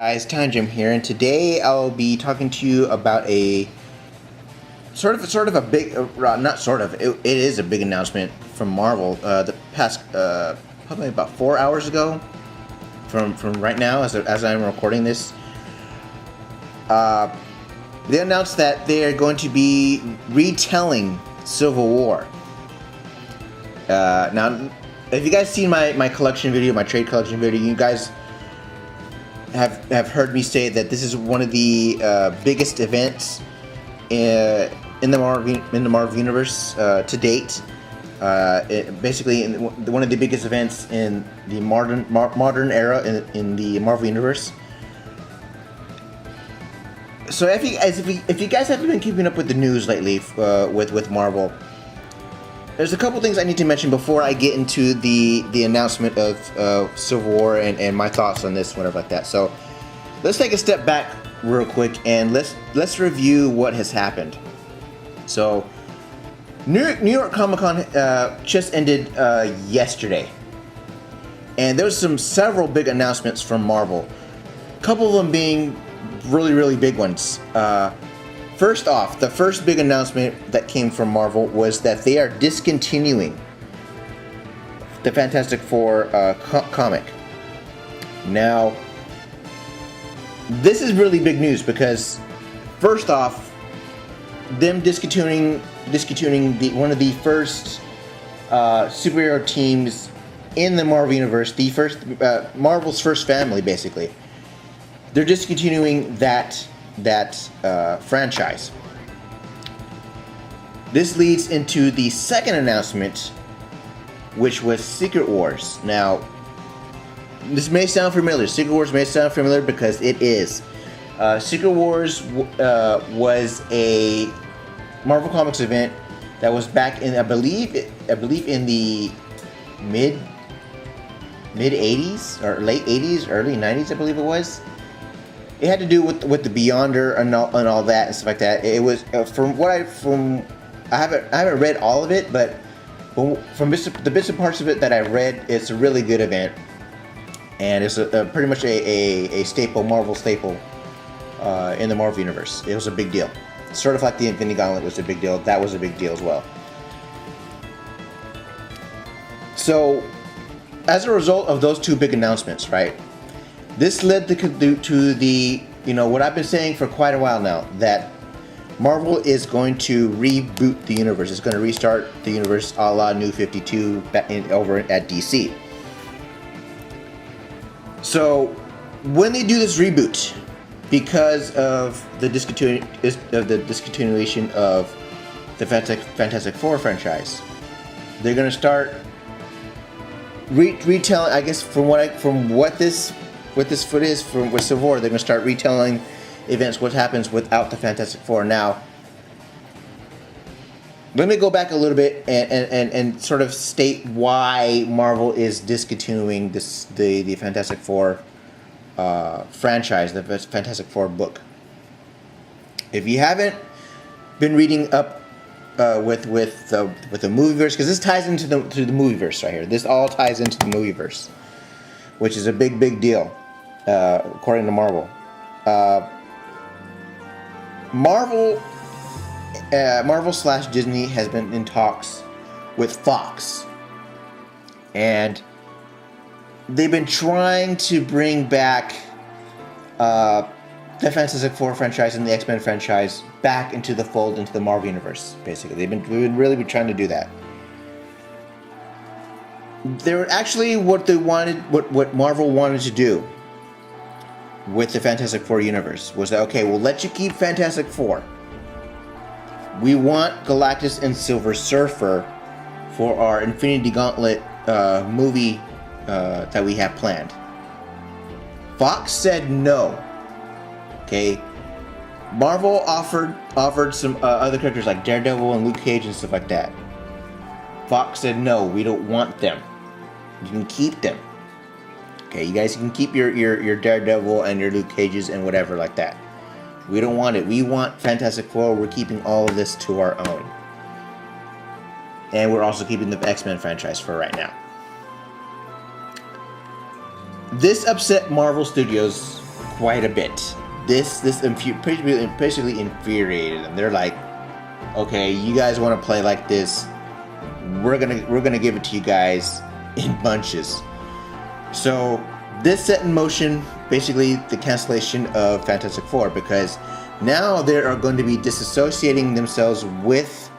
Guys, Tanjim here, and today I'll be talking to you about a sort of a big, not sort of, it is a big announcement from Marvel. The past probably about 4 hours ago, from right now as I'm recording this, they announced that they are going to be retelling Civil War. Now, if you guys seen my collection video, my trade collection video, you guys have heard me say that this is one of the biggest events in the Marvel universe to date. Basically, one of the biggest events in the modern era in the Marvel universe. So if you guys haven't been keeping up with the news lately with Marvel, there's a couple things I need to mention before I get into the announcement of Civil War and my thoughts on this, whatever like that. So let's take a step back real quick and let's review what has happened. So New York Comic Con just ended yesterday, and there was several big announcements from Marvel. A couple of them being really big ones. First off, the first big announcement that came from Marvel was that they are discontinuing the Fantastic Four comic. Now, this is really big news because, first off, them discontinuing one of the first superhero teams in the Marvel universe, the first Marvel's first family, basically. They're discontinuing that franchise. This leads into the second announcement, which was Secret Wars. Now, this may sound familiar. Secret Wars may sound familiar because it is. Secret Wars was a Marvel Comics event that was back in, I believe in the mid 80s or late 80s, early 90s, I believe it was. It had to do with the Beyonder and all that and stuff like that. It was I haven't read all of it, but from the bits and parts of it that I read, it's a really good event, and it's pretty much a staple, Marvel staple in the Marvel universe. It was a big deal, sort of like the Infinity Gauntlet was a big deal. That was a big deal as well. So, as a result of those two big announcements, right? This led to the, what I've been saying for quite a while now, that Marvel is going to reboot the universe. It's going to restart the universe a la New 52 over at DC. So, when they do this reboot, because of the discontinuation of the Fantastic Four franchise, they're going to start retelling. I guess from what this foot is with Civil War, they're going to start retelling events, what happens without the Fantastic Four. Now, let me go back a little bit and sort of state why Marvel is discontinuing the Fantastic Four franchise, the Fantastic Four book. If you haven't been reading up with the movieverse, because this ties into the movieverse right here. This all ties into the movieverse, which is a big deal. According to Marvel, Marvel/Disney has been in talks with Fox, and they've been trying to bring back the Fantastic Four franchise and the X-Men franchise back into the fold, into the Marvel universe. Basically, they've been really trying to do that. They're actually what Marvel wanted to do with the Fantastic Four universe was that, okay, we'll let you keep Fantastic Four. We want Galactus and Silver Surfer for our Infinity Gauntlet movie that we have planned. Fox said no. Okay, Marvel offered some other characters like Daredevil and Luke Cage and stuff like that. Fox said no, we don't want them. You can keep them. Okay, you guys can keep your Daredevil and your Luke Cages and whatever like that. We don't want it. We want Fantastic Four. We're keeping all of this to our own. And we're also keeping the X-Men franchise for right now. This upset Marvel Studios quite a bit. This basically infuriated them. They're like, okay, you guys want to play like this? We're gonna give it to you guys in bunches. So this set in motion basically the cancellation of Fantastic Four, because now they are going to be disassociating themselves with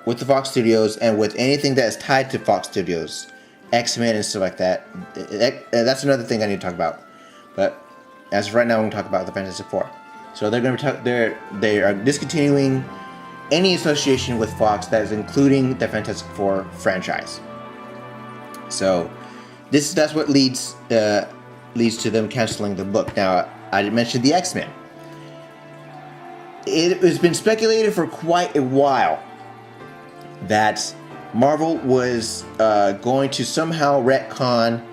the Fox Studios and with anything that is tied to Fox Studios, X-Men and stuff like that. That's another thing I need to talk about. But as of right now, I'm going to talk about the Fantastic Four. So they're going to they are discontinuing any association with Fox that is including the Fantastic Four franchise. So that's what leads to them canceling the book. Now, I mentioned the X-Men. It has been speculated for quite a while that Marvel was going to somehow retcon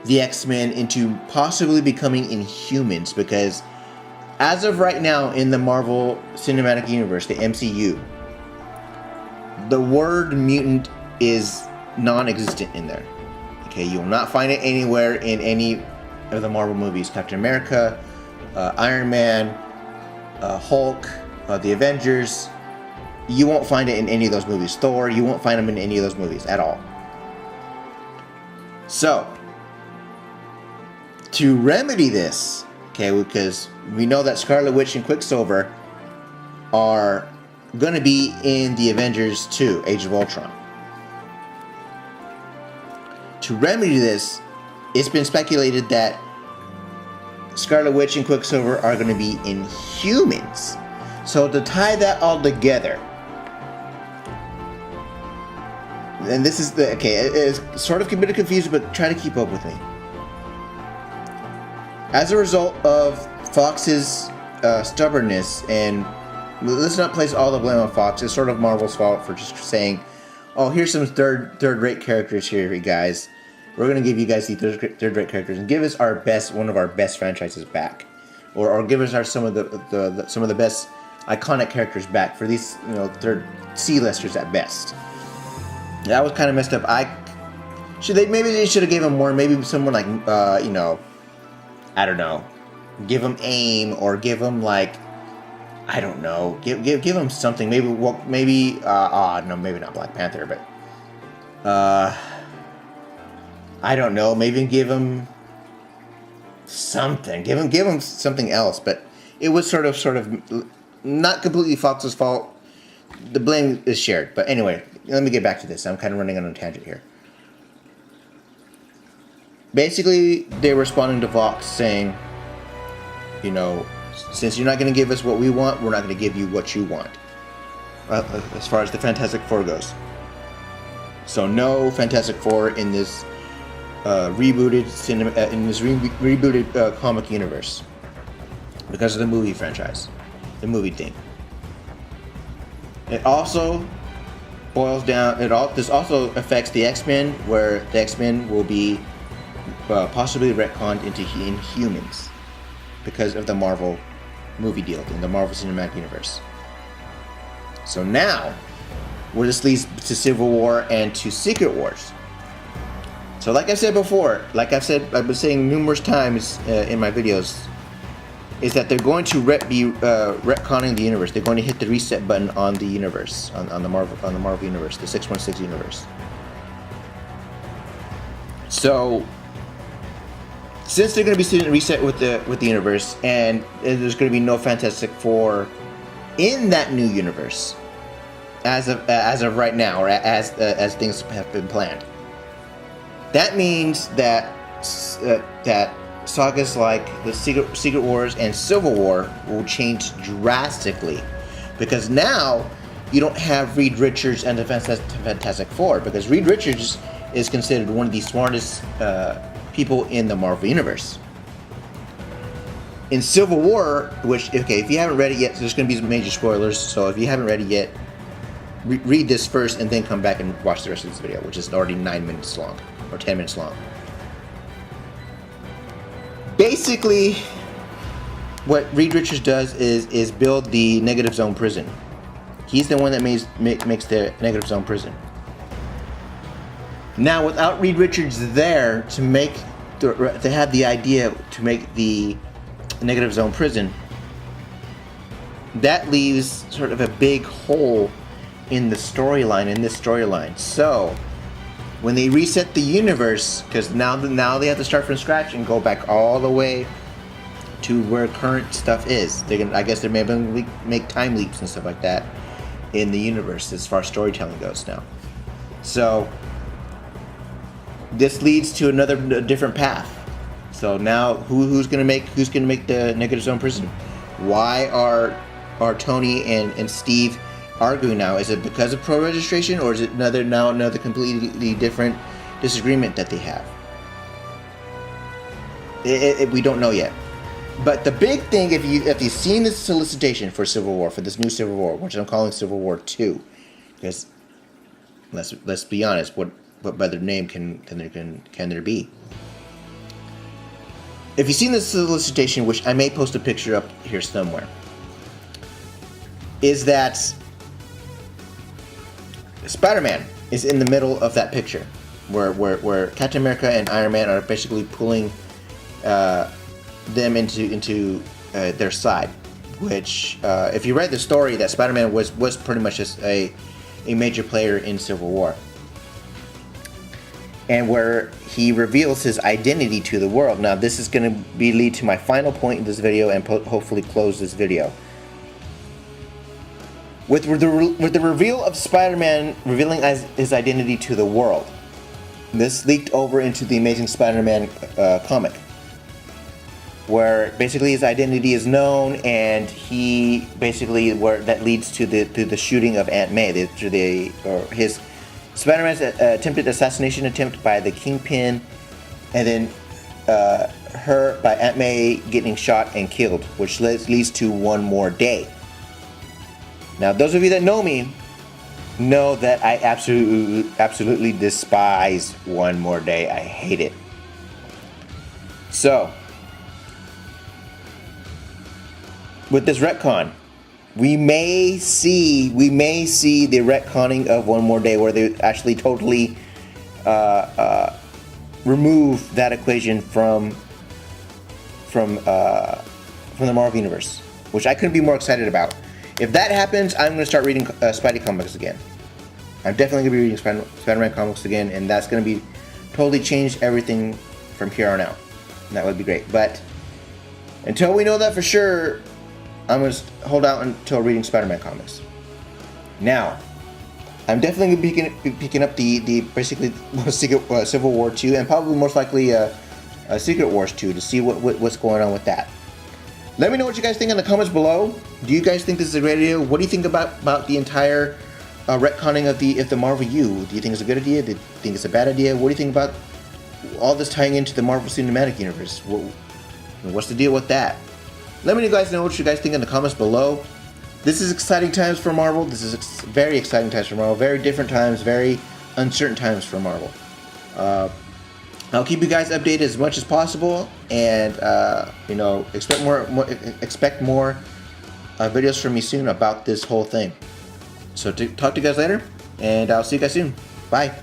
the X-Men into possibly becoming Inhumans, because as of right now in the Marvel Cinematic Universe, the MCU, the word mutant is non-existent in there. Okay, you will not find it anywhere in any of the Marvel movies. Captain America, Iron Man, Hulk, the Avengers. You won't find it in any of those movies. Thor, you won't find them in any of those movies at all. So, to remedy this, okay, because we know that Scarlet Witch and Quicksilver are going to be in the Avengers 2, Age of Ultron. To remedy this, it's been speculated that Scarlet Witch and Quicksilver are going to be Inhumans. So to tie that all together, and this is the, okay, it is sort of a bit confusing, but try to keep up with me. As a result of Fox's stubbornness, and let's not place all the blame on Fox, it's sort of Marvel's fault for just saying, oh, here's some third-rate characters here, guys. We're going to give you guys these third-rate characters and give us one of our best franchises back, or give us some of the best iconic characters back for these, third C-listers at best. That was kind of messed up. Maybe they should have given him more. Maybe someone like I don't know, give him AIM, or give him like, I don't know, give him something. Maybe no, maybe not Black Panther, but I don't know. Maybe give him something. Give him something else. But it was sort of not completely Fox's fault. The blame is shared. But anyway, let me get back to this. I'm kind of running on a tangent here. Basically, they're responding to Fox saying, since you're not going to give us what we want, we're not going to give you what you want. As far as the Fantastic Four goes. So no Fantastic Four in this rebooted comic universe, because of the movie franchise, the movie thing. It also boils down. This also affects the X-Men, where the X-Men will be possibly retconned into Inhumans because of the Marvel movie deal in the Marvel Cinematic Universe. So now, where this leads to Civil War and to Secret Wars. So like I said before, I've been saying numerous times in my videos, is that they're going to be retconning the universe. They're going to hit the reset button on the universe, on the Marvel universe, the 616 universe. So, since they're going to be sitting reset with the universe, and there's going to be no Fantastic Four in that new universe, as of right now, or as things have been planned, that means that that sagas like the Secret Wars and Civil War will change drastically, because now you don't have Reed Richards and the Fantastic Four, because Reed Richards is considered one of the smartest people in the Marvel Universe. In Civil War, which, okay, if you haven't read it yet, there's going to be some major spoilers, so if you haven't read it yet, read this first and then come back and watch the rest of this video, which is already 9 minutes long, or 10 minutes long. Basically, what Reed Richards does is build the Negative Zone prison. He's the one that makes the Negative Zone prison. Now, without Reed Richards there to make they had the idea to make the Negative Zone prison, that leaves sort of a big hole in the storyline, in this storyline. So when they reset the universe, because now they have to start from scratch and go back all the way to where current stuff is. I guess they're maybe make time leaps and stuff like that in the universe as far as storytelling goes now. So this leads to a different path. So now who's gonna make the Negative Zone prison? Why are Tony and Steve arguing now? Is it because of pro registration, or is it another completely different disagreement that they have? We don't know yet. But the big thing, if you've seen this solicitation for Civil War, for this new Civil War, which I'm calling Civil War 2, because let's be honest, what better name can there be? If you've seen this solicitation, which I may post a picture up here somewhere, is that Spider-Man is in the middle of that picture, where Captain America and Iron Man are basically pulling them into their side. Which, if you read the story, that Spider-Man was pretty much just a major player in Civil War, and where he reveals his identity to the world. Now, this is going to lead to my final point in this video, and hopefully close this video. With the reveal of Spider-Man revealing his identity to the world, this leaked over into the Amazing Spider-Man comic, where basically his identity is known, and he basically that leads to the shooting of Aunt May, his Spider-Man's attempted assassination attempt by the Kingpin, and then by Aunt May getting shot and killed, which leads to One More Day. Now, those of you that know me know that I absolutely despise One More Day. I hate it. So, with this retcon, we may see the retconning of One More Day, where they actually totally remove that equation from the Marvel Universe, which I couldn't be more excited about. If that happens, I'm going to start reading Spidey comics again. I'm definitely going to be reading Spider-Man comics again, and that's going to be totally change everything from here on out. And that would be great. But until we know that for sure, I'm going to hold out until reading Spider-Man comics. Now, I'm definitely going to be picking up the basically Civil War 2, and probably most likely Secret Wars 2, to see what's going on with that. Let me know what you guys think in the comments below. Do you guys think this is a great idea? What do you think about the entire retconning of the Marvel U? Do you think it's a good idea? Do you think it's a bad idea? What do you think about all this tying into the Marvel Cinematic Universe? What's the deal with that? Let me guys know what you guys think in the comments below. This is exciting times for Marvel. This is very exciting times for Marvel. Very different times, very uncertain times for Marvel. I'll keep you guys updated as much as possible, and expect more videos from me soon about this whole thing. So talk to you guys later, and I'll see you guys soon. Bye.